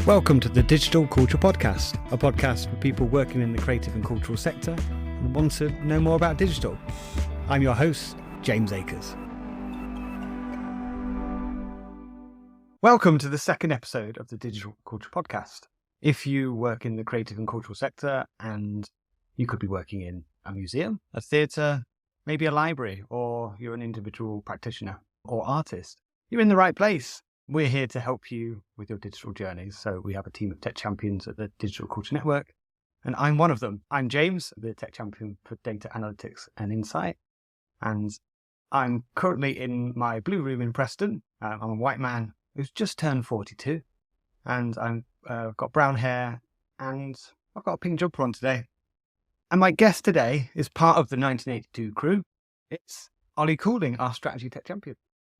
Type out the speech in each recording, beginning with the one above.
Welcome to the Digital Culture Podcast, a podcast for people working in the creative and cultural sector and want to know more about digital. I'm your host, James Akers. Welcome to the second episode of the Digital Culture Podcast. If you work in the creative and cultural sector, and you could be working in a museum, a theatre, maybe a library, or you're an individual practitioner or artist, you're in the right place. We're here to help you with your digital journeys. So we have a team of tech champions at the Digital Culture Network, and I'm one of them. I'm James, the tech champion for data analytics and insight, and I'm currently in my blue room in Preston. I'm a white man who's just turned 42, and I've got brown hair, and I've got a pink jumper on today. And my guest today is part of the 1982 crew. It's Ollie Couling, our strategy tech champion.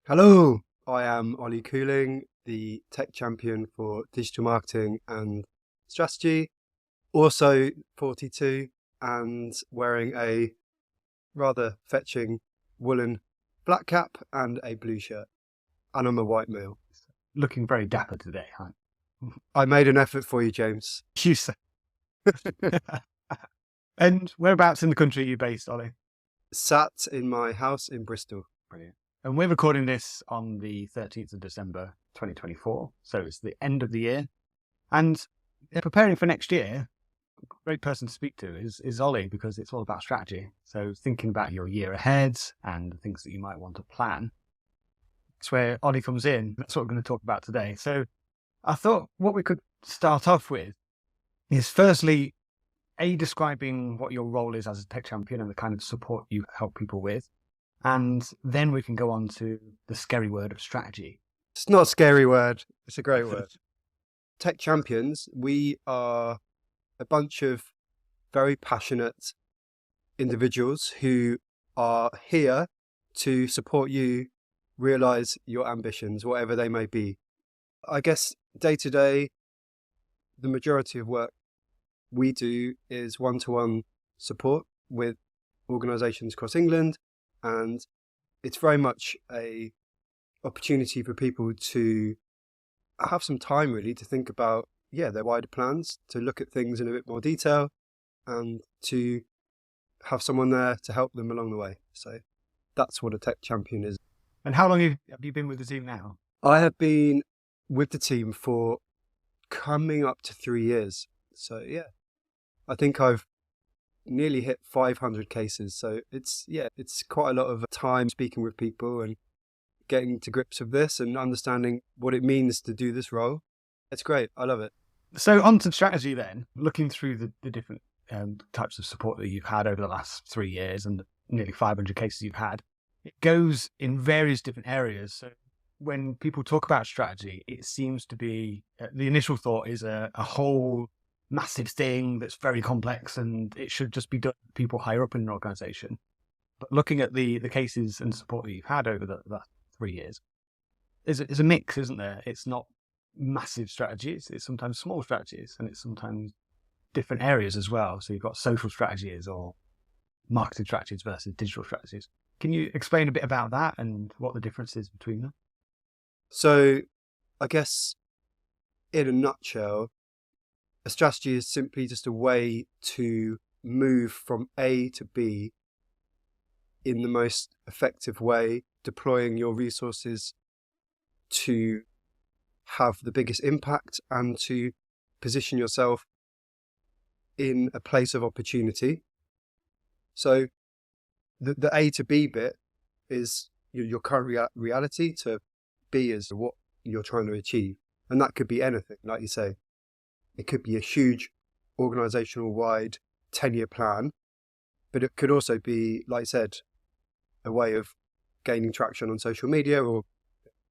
Hello. I am Ollie Couling, the tech champion for digital marketing and strategy, also 42 and wearing a rather fetching woolen black cap and a blue shirt. And I'm a white male. Looking very dapper today, huh? I made an effort for you, James. You say. And whereabouts in the country are you based, Ollie? Sat in my house in Bristol. Brilliant. And we're recording this on the 13th of December, 2024. So it's the end of the year. And preparing for next year, a great person to speak to is Ollie, because it's all about strategy. So thinking about your year ahead and the things that you might want to plan. That's where Ollie comes in. That's what we're going to talk about today. So I thought what we could start off with is firstly, describing what your role is as a tech champion and the kind of support you help people with. And then we can go on to the scary word of strategy. It's not a scary word. It's a great word. Tech champions, we are a bunch of very passionate individuals who are here to support you realize your ambitions, whatever they may be. I guess day to day, the majority of work we do is one-to-one support with organisations across England. And it's very much a opportunity for people to have some time really to think about, their wider plans, to look at things in a bit more detail and to have someone there to help them along the way. So that's what a tech champion is. And how long have you been with the team now? I have been with the team for coming up to 3 years. So I think I've nearly hit 500 cases. So it's quite a lot of time speaking with people and getting to grips with this and understanding what it means to do this role. It's great. I love it. So on to strategy then, looking through the different types of support that you've had over the last 3 years and nearly 500 cases you've had, it goes in various different areas. So when people talk about strategy, it seems to be, the initial thought is a whole massive thing that's very complex and it should just be done by people higher up in an organisation. But looking at the cases and support that you've had over the last 3 years, is a mix, isn't there? It's not massive strategies, it's sometimes small strategies, and it's sometimes different areas as well. So you've got social strategies or marketing strategies versus digital strategies. Can you explain a bit about that and what the difference is between them? So I guess in a nutshell, a strategy is simply just a way to move from A to B in the most effective way, deploying your resources to have the biggest impact and to position yourself in a place of opportunity. So the A to B bit is your current reality, to B is what you're trying to achieve. And that could be anything, like you say. It could be a huge organisational wide 10-year plan, but it could also be, like I said, a way of gaining traction on social media or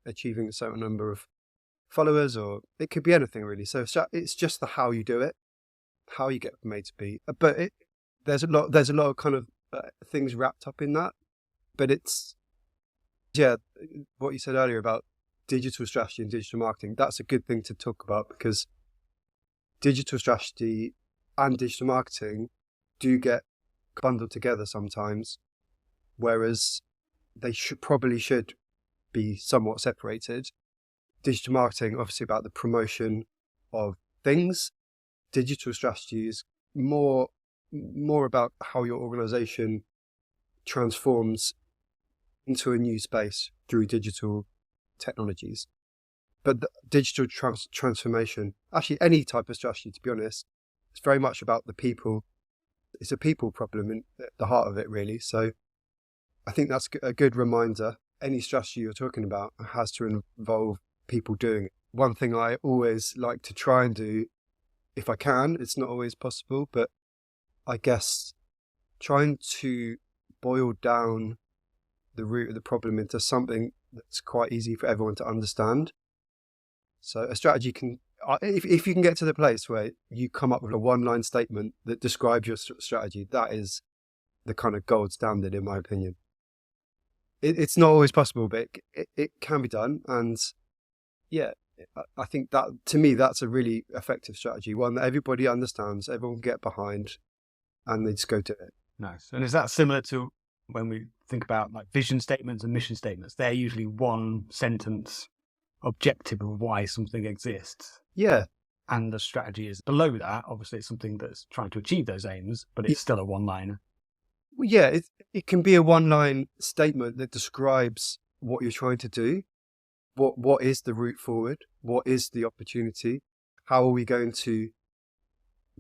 achieving a certain number of followers, or it could be anything really. So it's just the how you do it, how you get from A to B. But there's a lot of kind of things wrapped up in that. But it's, what you said earlier about digital strategy and digital marketing, that's a good thing to talk about, because digital strategy and digital marketing do get bundled together sometimes, whereas they should be somewhat separated. Digital marketing, obviously about the promotion of things. Digital strategy is more about how your organization transforms into a new space through digital technologies. But the digital transformation, actually any type of strategy, to be honest, it's very much about the people. It's a people problem at the heart of it, really. So I think that's a good reminder. Any strategy you're talking about has to involve people doing it. One thing I always like to try and do, if I can, it's not always possible, but I guess trying to boil down the root of the problem into something that's quite easy for everyone to understand. So a strategy can, if you can get to the place where you come up with a one-line statement that describes your strategy, that is the kind of gold standard, in my opinion. It's not always possible, but it can be done. And yeah, I think that, to me, that's a really effective strategy, one that everybody understands, everyone can get behind, and they just go to it. Nice. And is that similar to when we think about like vision statements and mission statements? They're usually one sentence objective of why something exists. Yeah. And the strategy is below that. Obviously, it's something that's trying to achieve those aims, but it's still a one-liner. Well, yeah, it can be a one-line statement that describes what you're trying to do. What is the route forward? What is the opportunity? How are we going to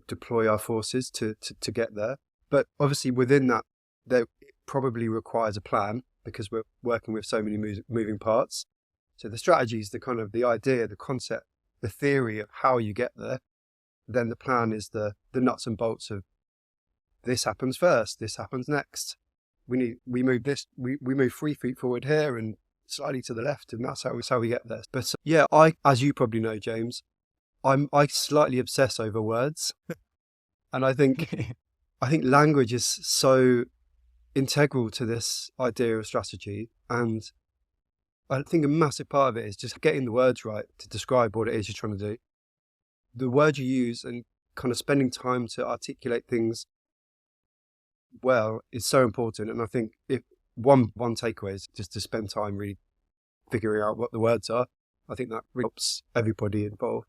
deploy our forces to get there? But obviously within that, there probably requires a plan, because we're working with so many moving parts. So the strategy is the kind of the idea, the concept, the theory of how you get there. Then the plan is the nuts and bolts of this happens first, this happens next. We move 3 feet forward here and slightly to the left, and that's how we get there. But yeah, as you probably know, James, I slightly obsess over words, and I think language is so integral to this idea of strategy, and I think a massive part of it is just getting the words right to describe what it is you're trying to do. The words you use and kind of spending time to articulate things well is so important. And I think if one takeaway is just to spend time really figuring out what the words are. I think that really helps everybody involved.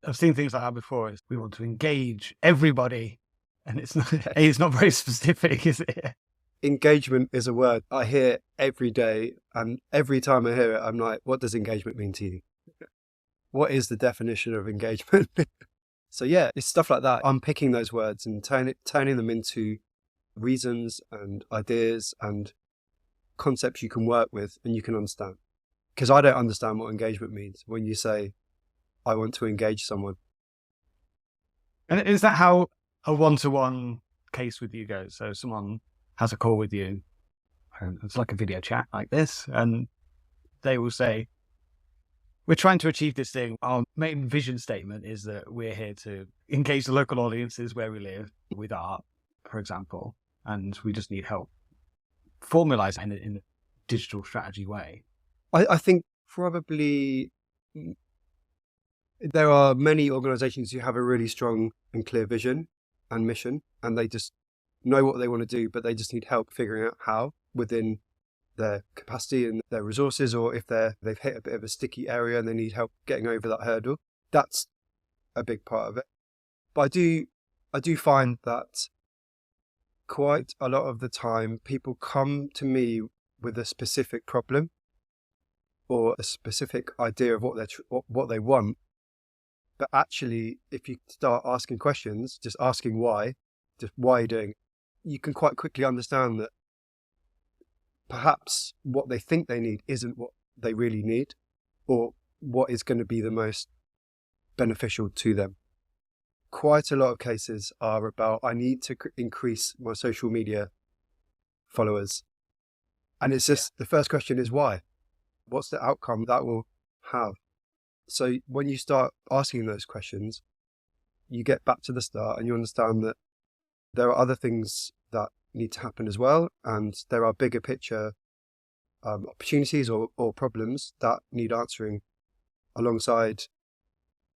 I've seen things like that before. We want to engage everybody, and it's not very specific, is it? Engagement is a word I hear every day, and every time I hear it, I'm like, what does engagement mean to you? What is the definition of engagement? So yeah, it's stuff like that. Unpicking those words and turning them into reasons and ideas and concepts you can work with and you can understand. Because I don't understand what engagement means when you say, I want to engage someone. And is that how a one-to-one case with you goes? So someone has a call with you, and it's like a video chat like this, and they will say, we're trying to achieve this thing. Our main vision statement is that we're here to engage the local audiences where we live with art, for example, and we just need help formalize it in a digital strategy way. I think probably there are many organizations who have a really strong and clear vision and mission, and they just know what they want to do, but they just need help figuring out how within their capacity and their resources, or if they've hit a bit of a sticky area and they need help getting over that hurdle. That's a big part of it. But I do find that quite a lot of the time people come to me with a specific problem or a specific idea of what they want. But actually, if you start asking questions, just asking why are you doing it, you can quite quickly understand that perhaps what they think they need isn't what they really need, or what is going to be the most beneficial to them. Quite a lot of cases are about, I need to increase my social media followers. And it's just, the first question is why? What's the outcome that will have? So when you start asking those questions, you get back to the start and you understand that there are other things that need to happen as well. And there are bigger picture opportunities or problems that need answering alongside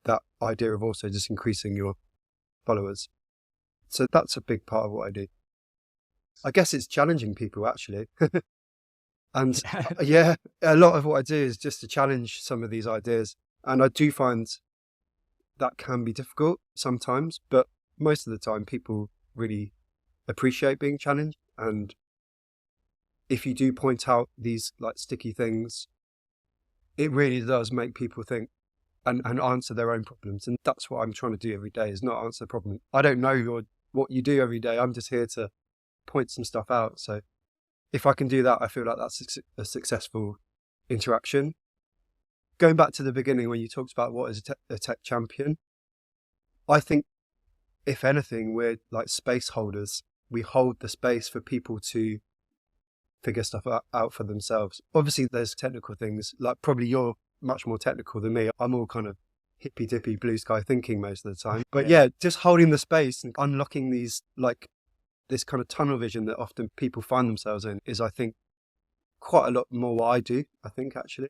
that idea of also just increasing your followers. So that's a big part of what I do. I guess it's challenging people, actually. And yeah, a lot of what I do is just to challenge some of these ideas. And I do find that can be difficult sometimes, but most of the time people really appreciate being challenged. And if you do point out these like sticky things, it really does make people think and answer their own problems. And that's what I'm trying to do every day, is not answer the problem. I don't know what you do every day. I'm just here to point some stuff out. So if I can do that, I feel like that's a successful interaction. Going back to the beginning when you talked about what is a tech champion, I think if anything, we're like space holders. We hold the space for people to figure stuff out for themselves. Obviously, there's technical things, like probably you're much more technical than me. I'm all kind of hippy dippy blue sky thinking most of the time. But yeah, just holding the space and unlocking these, like this kind of tunnel vision that often people find themselves in is, I think, quite a lot more what I do, I think, actually.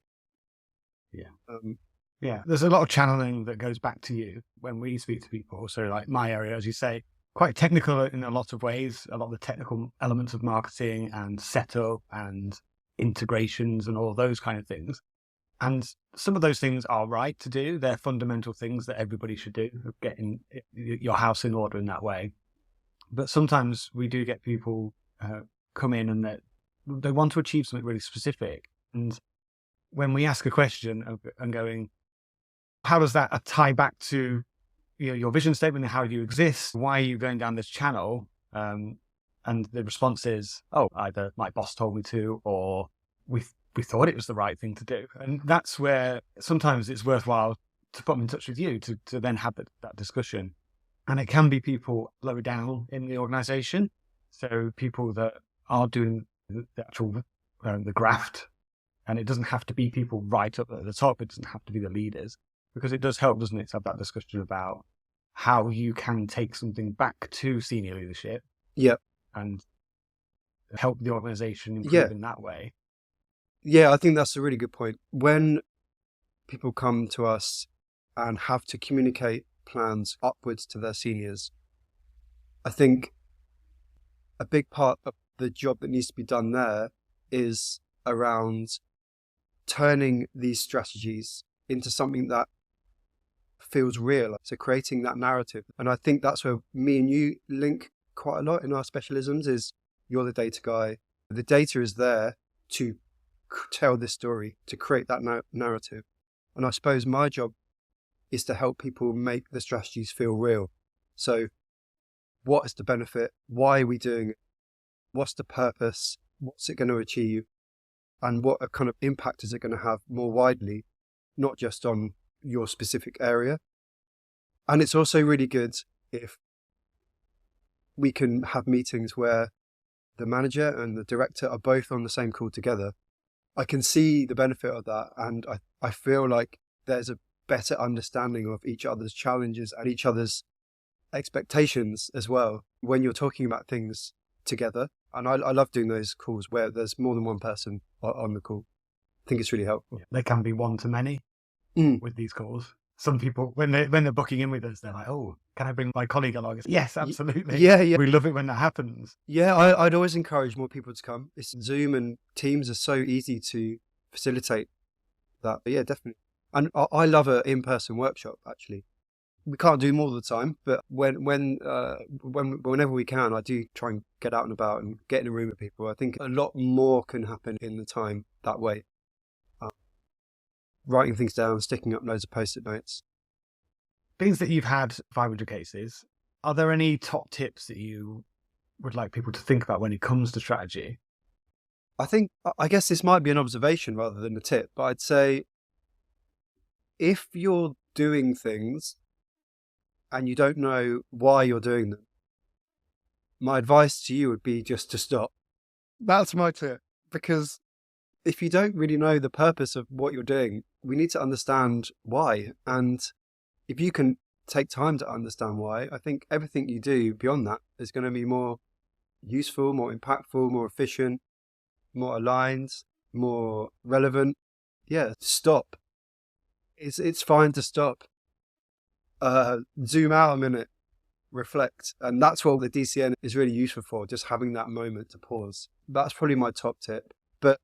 Yeah, there's a lot of channeling that goes back to you when we speak to people. So like my area, as you say, quite technical in a lot of ways, a lot of the technical elements of marketing and setup and integrations and all those kind of things. And some of those things are right to do. They're fundamental things that everybody should do, getting your house in order in that way. But sometimes we do get people come in and they want to achieve something really specific. And when we ask a question and going, how does that tie back to your vision statement and how you exist? Why are you going down this channel? And the response is, oh, either my boss told me to, or we thought it was the right thing to do. And that's where sometimes it's worthwhile to put them in touch with you to then have that discussion. And it can be people lower down in the organization. So people that are doing the actual, the graft. And it doesn't have to be people right up at the top. It doesn't have to be the leaders, because it does help, doesn't it, to have that discussion about how you can take something back to senior leadership. Yep. And help the organization improve in that way. Yeah, I think that's a really good point. When people come to us and have to communicate plans upwards to their seniors, I think a big part of the job that needs to be done there is around turning these strategies into something that feels real. So creating that narrative. And I think that's where me and you link quite a lot in our specialisms, is you're the data guy. The data is there to tell this story, to create that narrative. And I suppose my job is to help people make the strategies feel real. So what is the benefit? Why are we doing it? What's the purpose? What's it going to achieve? And what kind of impact is it going to have more widely, not just on your specific area? And it's also really good if we can have meetings where the manager and the director are both on the same call together. I can see the benefit of that, and I feel like there's a better understanding of each other's challenges and each other's expectations as well when you're talking about things together. And I love doing those calls where there's more than one person on the call. I think it's really helpful. They can be one to many with these calls. Some people, when they're booking in with us, they're like, oh, can I bring my colleague along? Yes, absolutely. Yeah. We love it when that happens. Yeah, I'd always encourage more people to come. Zoom and Teams are so easy to facilitate that. But yeah, definitely. And I love an in-person workshop, actually. We can't do them all the time, but whenever we can, I do try and get out and about and get in a room with people. I think a lot more can happen in the time that way. Writing things down, sticking up loads of post-it notes. Things that you've had 500 cases, are there any top tips that you would like people to think about when it comes to strategy? I guess this might be an observation rather than a tip, but I'd say if you're doing things and you don't know why you're doing them, my advice to you would be just to stop. That's my tip. Because if you don't really know the purpose of what you're doing, we need to understand why. And if you can take time to understand why, I think everything you do beyond that is going to be more useful, more impactful, more efficient, more aligned, more relevant. Yeah, stop. It's fine to stop. Zoom out a minute, reflect. And that's what the DCN is really useful for, just having that moment to pause. That's probably my top tip. But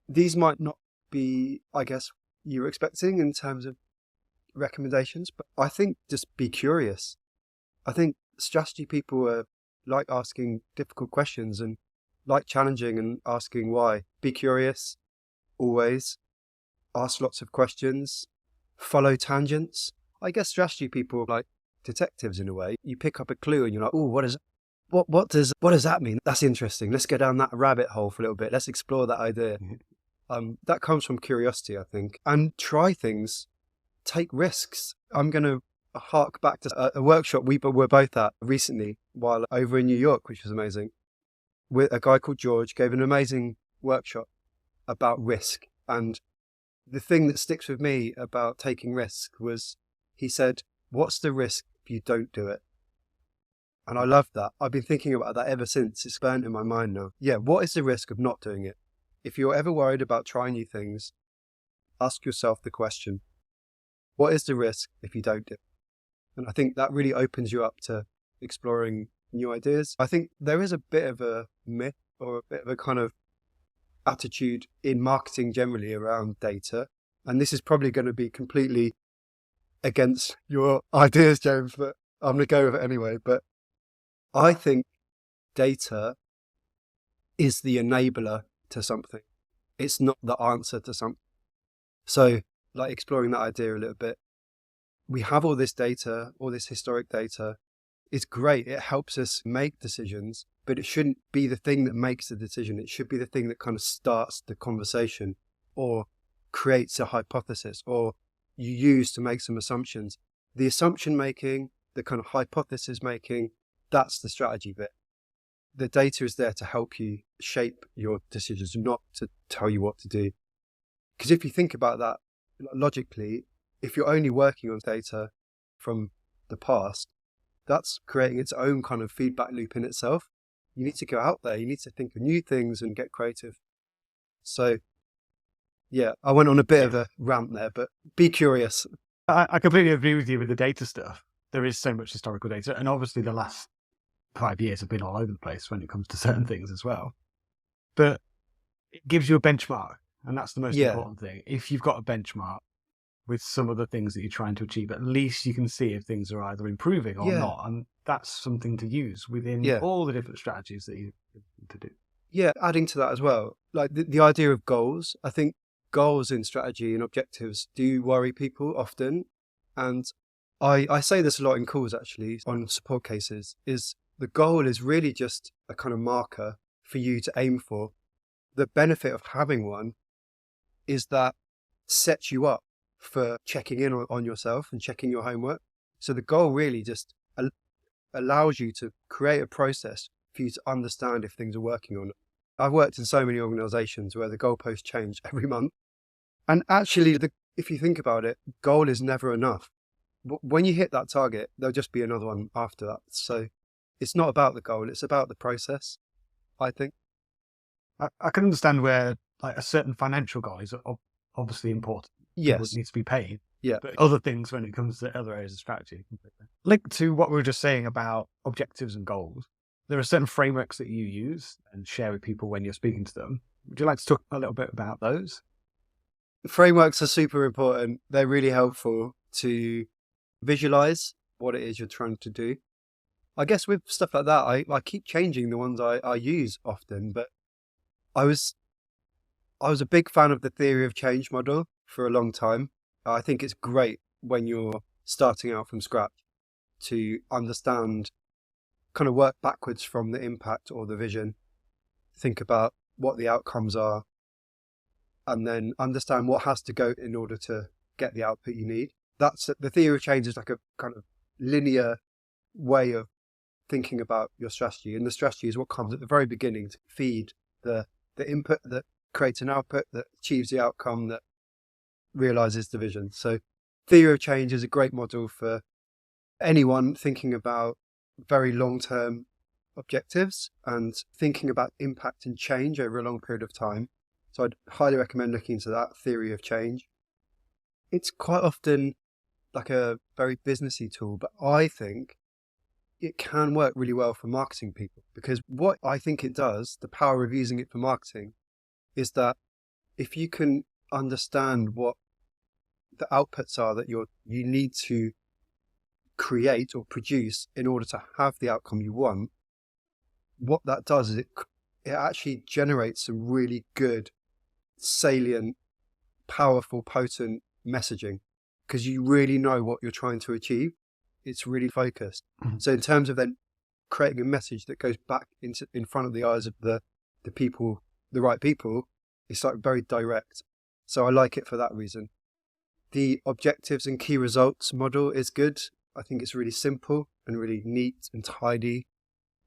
these might not be, I guess, you're expecting in terms of recommendations, but I think just be curious. I think strategy people are like asking difficult questions and like challenging and asking why. Be curious, always. Ask lots of questions. Follow tangents. I guess strategy people are like detectives in a way. You pick up a clue and you're like, oh, what does that mean? That's interesting. Let's go down that rabbit hole for a little bit. Let's explore that idea. That comes from curiosity, I think. And try things. Take risks. I'm going to hark back to a workshop we were both at recently while over in New York, which was amazing. With a guy called George, gave an amazing workshop about risk. And the thing that sticks with me about taking risk was he said, what's the risk if you don't do it? And I love that. I've been thinking about that ever since. It's burnt in my mind now. Yeah, what is the risk of not doing it? If you're ever worried about trying new things, ask yourself the question, what is the risk if you don't do it? And I think that really opens you up to exploring new ideas. I think there is a bit of a myth or a bit of a kind of attitude in marketing generally around data. And this is probably going to be completely against your ideas, James, but I'm going to go with it anyway. But I think data is the enabler to something. It's not the answer to something. So, like exploring that idea a little bit, we have all this data, all this historic data. It's great. It helps us make decisions, but it shouldn't be the thing that makes the decision. It should be the thing that kind of starts the conversation or creates a hypothesis or you use to make some assumptions. The assumption making, the kind of hypothesis making, that's the strategy bit. The data is there to help you shape your decisions, not to tell you what to do. Because if you think about that logically, if you're only working on data from the past, that's creating its own kind of feedback loop in itself. You need to go out there. You need to think of new things and get creative. So, yeah, I went on a bit of a rant there, but be curious. I completely agree with you with the data stuff. There is so much historical data, and obviously the last 5 years have been all over the place when it comes to certain things as well. But it gives you a benchmark, and that's the most important thing. If you've got a benchmark with some of the things that you're trying to achieve, at least you can see if things are either improving or not. And that's something to use within all the different strategies that you to do. Yeah, adding to that as well, like the idea of goals. I think goals in strategy and objectives do worry people often. And I say this a lot in calls actually on support cases, is the goal is really just a kind of marker for you to aim for. The benefit of having one is that sets you up for checking in on yourself and checking your homework. So the goal really just allows you to create a process for you to understand if things are working or not. I've worked in so many organizations where the goalposts change every month. And actually, if you think about it, goal is never enough. When you hit that target, there'll just be another one after that. So it's not about the goal, it's about the process, I think. I can understand where like a certain financial goal is obviously important. Yes. It needs to be paid. Yeah. But other things when it comes to other areas of strategy. Completely. Linked to what we were just saying about objectives and goals, there are certain frameworks that you use and share with people when you're speaking to them. Would you like to talk a little bit about those? Frameworks are super important. They're really helpful to visualize what it is you're trying to do. I guess with stuff like that, I keep changing the ones I use often, but I was a big fan of the theory of change model for a long time. I think it's great when you're starting out from scratch to understand, kind of work backwards from the impact or the vision, think about what the outcomes are, and then understand what has to go in order to get the output you need. That's the theory of change is like a kind of linear way of thinking about your strategy. And the strategy is what comes at the very beginning to feed the input that creates an output that achieves the outcome that realizes the vision. So theory of change is a great model for anyone thinking about very long-term objectives and thinking about impact and change over a long period of time. So I'd highly recommend looking into that theory of change. It's quite often like a very businessy tool, but I think it can work really well for marketing people, because what I think it does, the power of using it for marketing, is that if you can understand what the outputs are that you need to create or produce in order to have the outcome you want, what that does is it actually generates some really good, salient, powerful, potent messaging, because you really know what you're trying to achieve. It's really focused. Mm-hmm. So in terms of then creating a message that goes back in front of the eyes of the people, the right people, it's like very direct. So I like it for that reason. The objectives and key results model is good. I think it's really simple and really neat and tidy.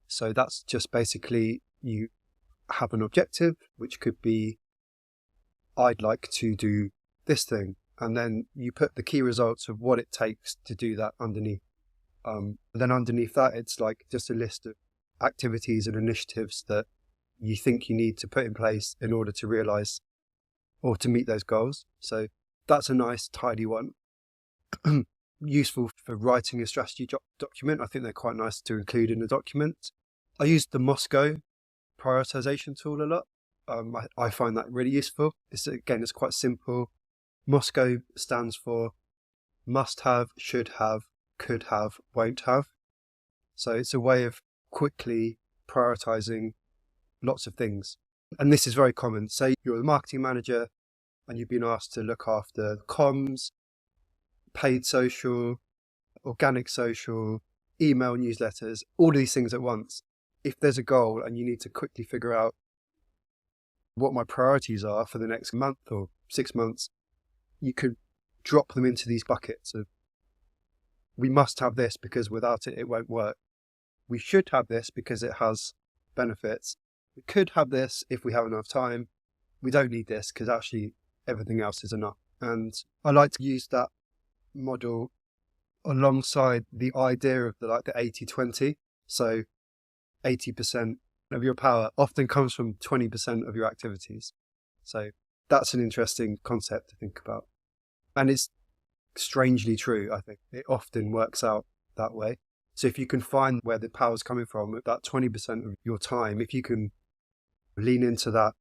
So that's just basically, you have an objective, which could be, I'd like to do this thing. And then you put the key results of what it takes to do that underneath. Then underneath that, it's like just a list of activities and initiatives that you think you need to put in place in order to realize or to meet those goals. So that's a nice, tidy one. Useful for writing a strategy document. I think they're quite nice to include in a document. I use the Moscow prioritization tool a lot. I find that really useful. It's quite simple. Moscow stands for must have, should have, could have, won't have. So it's a way of quickly prioritizing lots of things. And this is very common. Say you're the marketing manager and you've been asked to look after comms, paid social, organic social, email newsletters, all of these things at once. If there's a goal and you need to quickly figure out what my priorities are for the next month or 6 months, you could drop them into these buckets of, we must have this because without it, it won't work. We should have this because it has benefits. We could have this if we have enough time. We don't need this because actually everything else is enough. And I like to use that model alongside the idea of the 80-20. So 80% of your power often comes from 20% of your activities. So that's an interesting concept to think about. And it's strangely true, I think. It often works out that way. So if you can find where the power's coming from, that 20% of your time, if you can lean into that,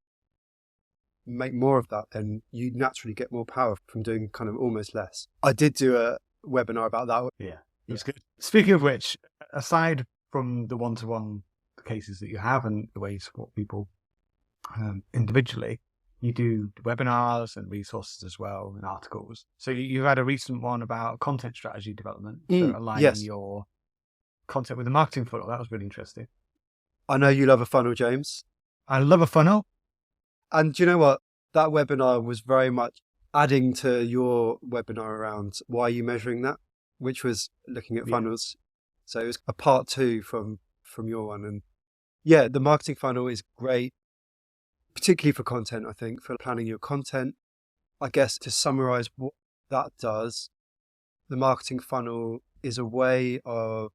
make more of that, then you naturally get more power from doing kind of almost less. I did do a webinar about that. Yeah, it was good. Speaking of which, aside from the one-to-one cases that you have and the way you support people individually, you do webinars and resources as well and articles. So you've had a recent one about content strategy development, so aligning your content with the marketing funnel. That was really interesting. I know you love a funnel, James. I love a funnel. And do you know what? That webinar was very much adding to your webinar around why are you measuring that, which was looking at funnels. So it was a part 2 from your one. And yeah, the marketing funnel is great, particularly for content, I think, for planning your content. I guess to summarize what that does, the marketing funnel is a way of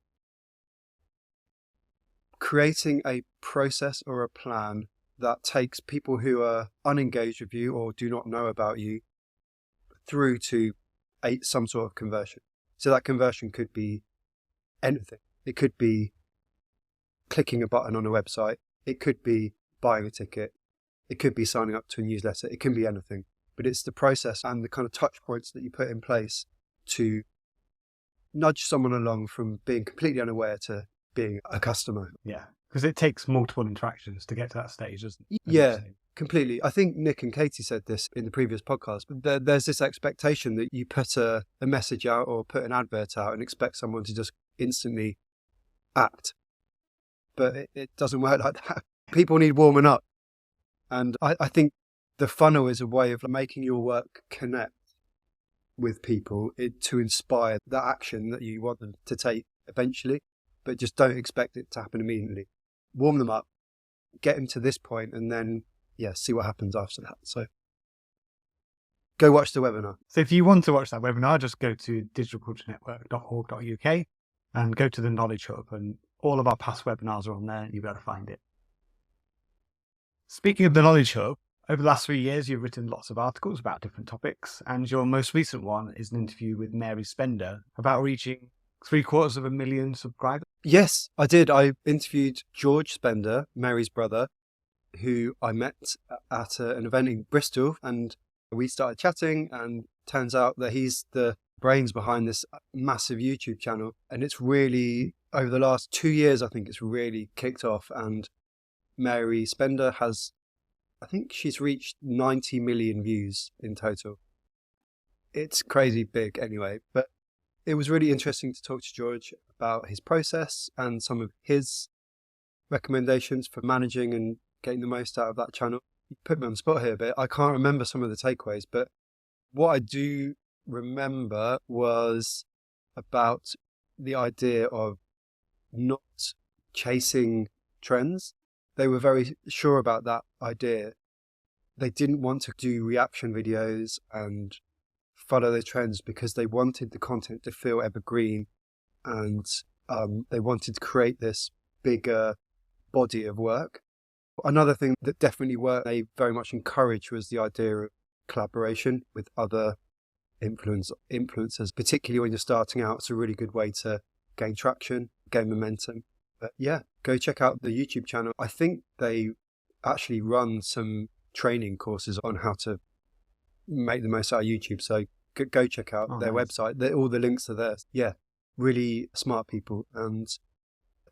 creating a process or a plan that takes people who are unengaged with you or do not know about you through to some sort of conversion. So that conversion could be anything. It could be clicking a button on a website. It could be buying a ticket. It could be signing up to a newsletter. It can be anything. But it's the process and the kind of touch points that you put in place to nudge someone along from being completely unaware to being a customer. Yeah, because it takes multiple interactions to get to that stage, doesn't it? Yeah, completely. I think Nick and Katie said this in the previous podcast, but there's this expectation that you put a message out or put an advert out and expect someone to just instantly act. But it doesn't work like that. People need warming up. And I think the funnel is a way of making your work connect with people to inspire that action that you want them to take eventually, but just don't expect it to happen immediately. Warm them up, get them to this point, and then, see what happens after that. So go watch the webinar. So if you want to watch that webinar, just go to digitalculturenetwork.org.uk and go to the Knowledge Hub, and all of our past webinars are on there and you'll be able to find it. Speaking of the Knowledge Hub, over the last 3 years, you've written lots of articles about different topics, and your most recent one is an interview with Mary Spender about reaching 750,000 subscribers. Yes, I did. I interviewed George Spender, Mary's brother, who I met at an event in Bristol, and We started chatting, and turns out that he's the brains behind this massive YouTube channel. And it's really, over the last 2 years, I think it's really kicked off. And Mary Spender has, I think she's reached 90 million views in total. It's crazy big anyway, but it was really interesting to talk to George about his process and some of his recommendations for managing and getting the most out of that channel. You put me on the spot here a bit. I can't remember some of the takeaways, but what I do remember was about the idea of not chasing trends. They were very sure about that idea. They didn't want to do reaction videos and follow the trends because they wanted the content to feel evergreen, and they wanted to create this bigger body of work. Another thing that definitely worked, they very much encouraged, was the idea of collaboration with other influencers, particularly when you're starting out. It's a really good way to gain traction, gain momentum. But yeah, go check out the YouTube channel. I think they actually run some training courses on how to make the most out of YouTube. So go check out their website. All the links are there. Yeah, really smart people. And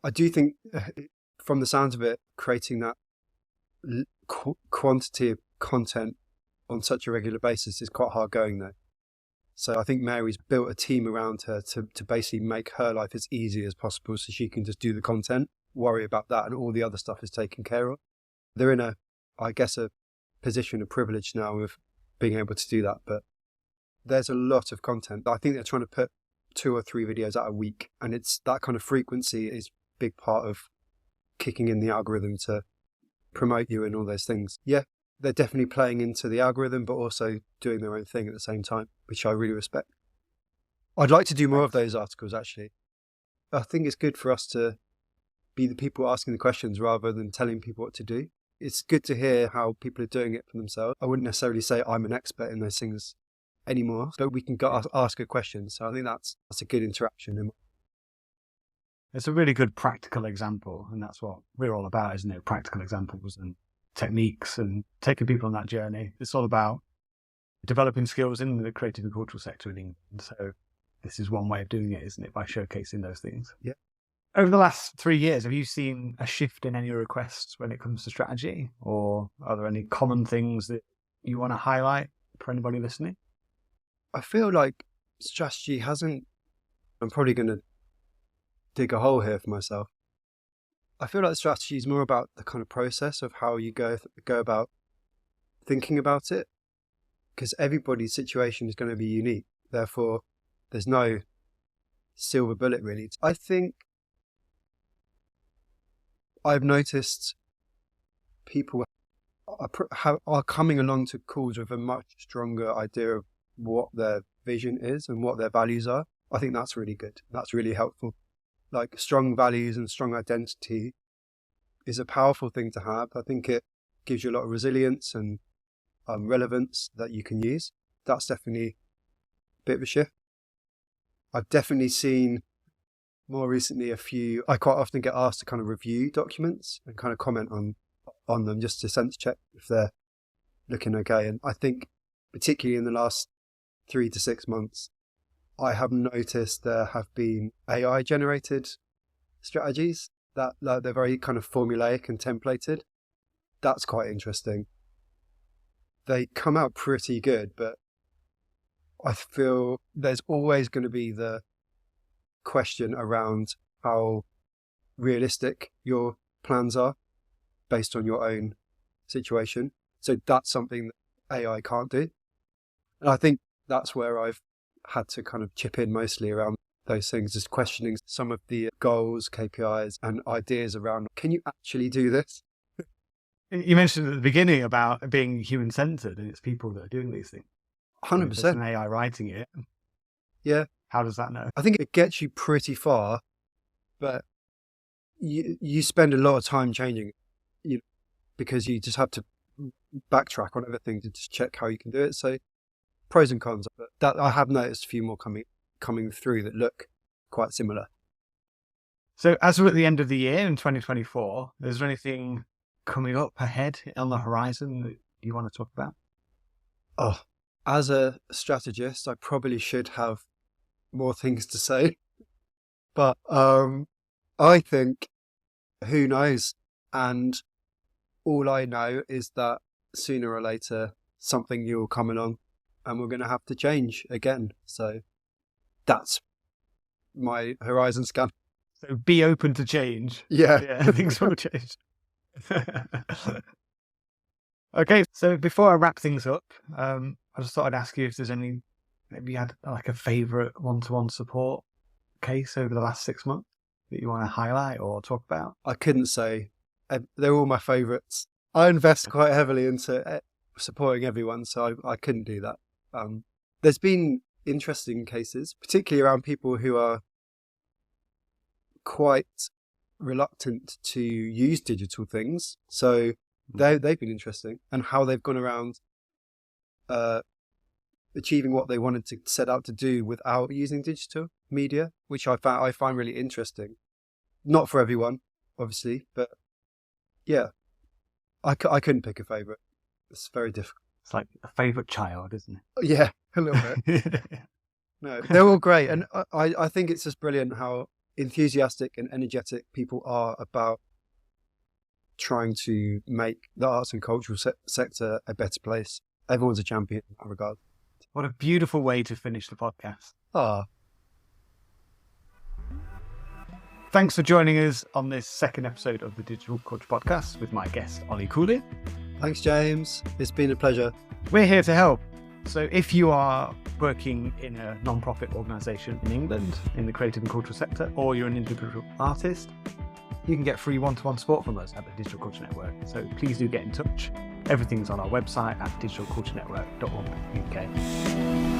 I do think, from the sounds of it, creating that quantity of content on such a regular basis is quite hard going though. So I think Mary's built a team around her to basically make her life as easy as possible, so she can just do the content, worry about that, and all the other stuff is taken care of. They're in a position of privilege now of being able to do that, but there's a lot of content. I think they're trying to put 2 or 3 videos out a week, and it's that kind of frequency is a big part of kicking in the algorithm to promote you and all those things. Yeah, they're definitely playing into the algorithm, but also doing their own thing at the same time, which I really respect. I'd like to do more of those articles, actually. I think it's good for us to be the people asking the questions rather than telling people what to do. It's good to hear how people are doing it for themselves. I wouldn't necessarily say I'm an expert in those things anymore, but we can ask a question. So I think that's a good interaction. It's a really good practical example, and that's what we're all about, isn't it? Practical examples and techniques and taking people on that journey. It's all about developing skills in the creative and cultural sector in England. So this is one way of doing it, isn't it? By showcasing those things. Yeah. Over the last 3 years, have you seen a shift in any requests when it comes to strategy, or are there any common things that you want to highlight for anybody listening? I feel like strategy hasn't, I'm probably going to dig a hole here for myself. I feel like strategy is more about the kind of process of how you go about thinking about it, because everybody's situation is going to be unique. Therefore, there's no silver bullet really. I think I've noticed people are coming along to calls with a much stronger idea of what their vision is and what their values are. I think that's really good. That's really helpful. Like, strong values and strong identity is a powerful thing to have. I think it gives you a lot of resilience and relevance that you can use. That's definitely a bit of a shift. I've definitely seen more recently I quite often get asked to kind of review documents and kind of comment on them, just to sense check if they're looking okay. And I think particularly in the last 3 to 6 months, I have noticed there have been AI generated strategies that they're very kind of formulaic and templated. That's quite interesting. They come out pretty good, but I feel there's always going to be the question around how realistic your plans are based on your own situation. So that's something that AI can't do. And I think that's where I've had to kind of chip in mostly around those things, just questioning some of the goals, KPIs and ideas around, can you actually do this? You mentioned at the beginning about being human-centered, and it's people that are doing these things. 100%. If there's an AI writing it. Yeah. How does that know? I think it gets you pretty far, but you spend a lot of time changing it, because you just have to backtrack on everything to just check how you can do it. So pros and cons, but that I have noticed a few more coming through that look quite similar. So as we're at the end of the year in 2024, is there anything coming up ahead on the horizon that you want to talk about? Oh, as a strategist, I probably should have more things to say, but I think, who knows? And all I know is that sooner or later something new will come along and we're going to have to change again. So that's my horizon scan. So be open to change. Yeah. Yeah, things will change. Okay, so before I wrap things up, I just thought I'd ask you if there's maybe you had like a favourite one-to-one support case over the last 6 months that you want to highlight or talk about? I couldn't say. They're all my favourites. I invest quite heavily into supporting everyone, so I couldn't do that. There's been interesting cases, particularly around people who are quite reluctant to use digital things. So they've been interesting, and how they've gone around achieving what they wanted to set out to do without using digital media, which I find really interesting. Not for everyone, obviously, but yeah, I couldn't pick a favourite. It's very difficult. It's like a favourite child, isn't it? Yeah, a little bit. No, they're all great, and I think it's just brilliant how enthusiastic and energetic people are about trying to make the arts and cultural sector a better place. Everyone's a champion in that regard. What a beautiful way to finish the podcast. Thanks for joining us on this second episode of the Digital Culture Podcast with my guest, Ollie Couling. Thanks, James. It's been a pleasure. We're here to help. So if you are working in a non-profit organisation in England in the creative and cultural sector, or you're an individual artist, you can get free one-to-one support from us at the Digital Culture Network. So please do get in touch. Everything's on our website at digitalculturenetwork.org.uk.